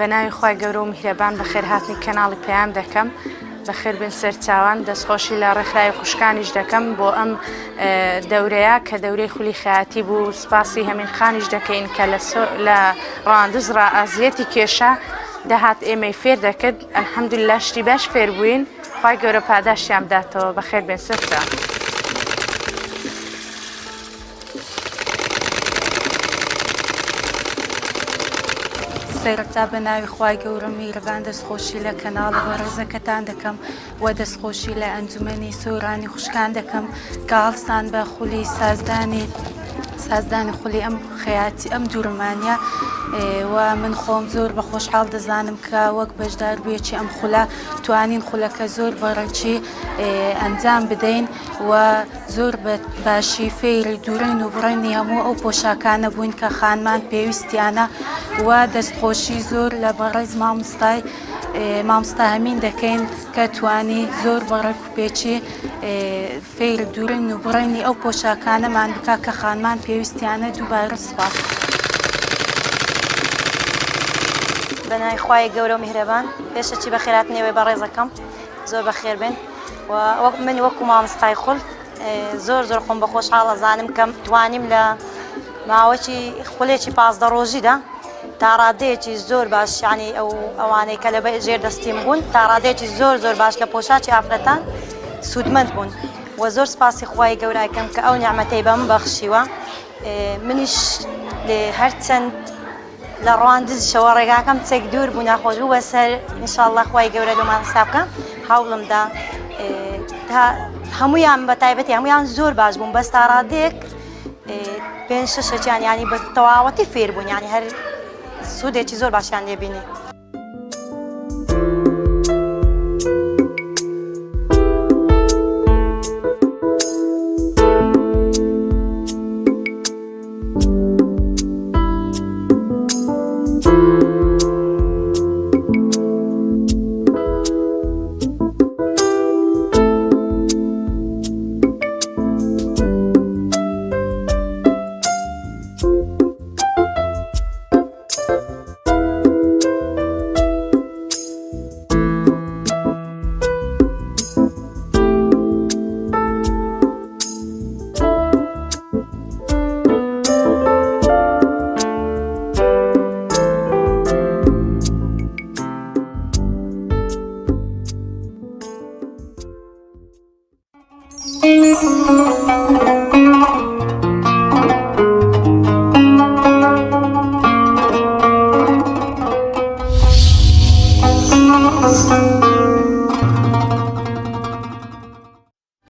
بەناوی خوای گەورە و میهرەبان بەخێر هاتنی کەناڵی پەیام دەکەم بەخێر بن سەرچاوان دەستخۆشی لە ڕێکخراوی خوشکانیش دەکەم بۆ ئەم دەورەیە کە دەورەی خولی خەیاتی بوو سپاسی هەمین خانیش دەکەین کە لە ڕاندز ڕائازیەتی کێشە دەهات ئێمەی فێر دەکرد ئەلحەمدوللا شتی باش فێر بووین خوای گەورە پاداشیان بداتەوە بەخێر بن سەرچاوان. سەرەتا بە ناوی خوای گەورە میهرەبان دەستخۆشی لە کەناڵە بەڕێزەکەتان دەکەم و دەستخۆشی لە ئەنجومەنی سۆرانی خوشکان دەکەم کە هەڵسان بە خولی سازدانی خولی ئەم خەیاتی ئەم دوورمانە و من خۆم زۆر بە خۆشحاڵ دەزانم کە وەک بەشدار بوویەکی ئەم خولە توانین خولەکە زۆر بەڕێکی ئەنجام بدەین و زۆر باشی فێری دوورین و بڕێنی هەموو ئەو پۆشاکانە بووین کە خانمان پێویستیانە و دەستخۆشی زۆر لە بەڕێز مامۆستا هەمین دەکەین کە توانی زۆر بەڕێک و پێچی فێر دوورین و بڕێنی ئەو پۆشاکانەمان بکە کە خانمان پێویستیانە دووبارە سوپاس. بەناوی خوای گەورە و میهرەبان پێشەچی بە خێراتنەوەی بەڕێزەکەم زۆر بەخێر بن و من وەکو مامۆستای خوڵ زۆر خۆم بە خۆشحاڵ ئەزانم کە توانیم لە ماوەی خولێکی 15 ڕۆژیدا تا ڕادەیەکی زۆر باش یعنی ئەوانەی کە لە ژێر دەستیم بوون تا ڕادەیەکی زۆر باش لە پۆشاکی ئافرەتان سوودمەند بوون و زۆر سپاسی خوای گەورەکەم کە ئەو نیعمەتەی بە من بەخشیوە. منیش هەرچەند لە ڕواندزشەوە ڕێگاکەم چێک دوور بوو ناخۆش بوو بەسەر ئینشاءڵڵا خوای گەورە لەمان حساب بکە هەوڵمدا هەموویان بە تایبەتی هەموویان زۆر باش بوون بەس تا ڕادەیەک 5-6 ینی بە تەواوەتی فێر بوون ینی هەر سوودێکی زۆر باشیان لێبینی.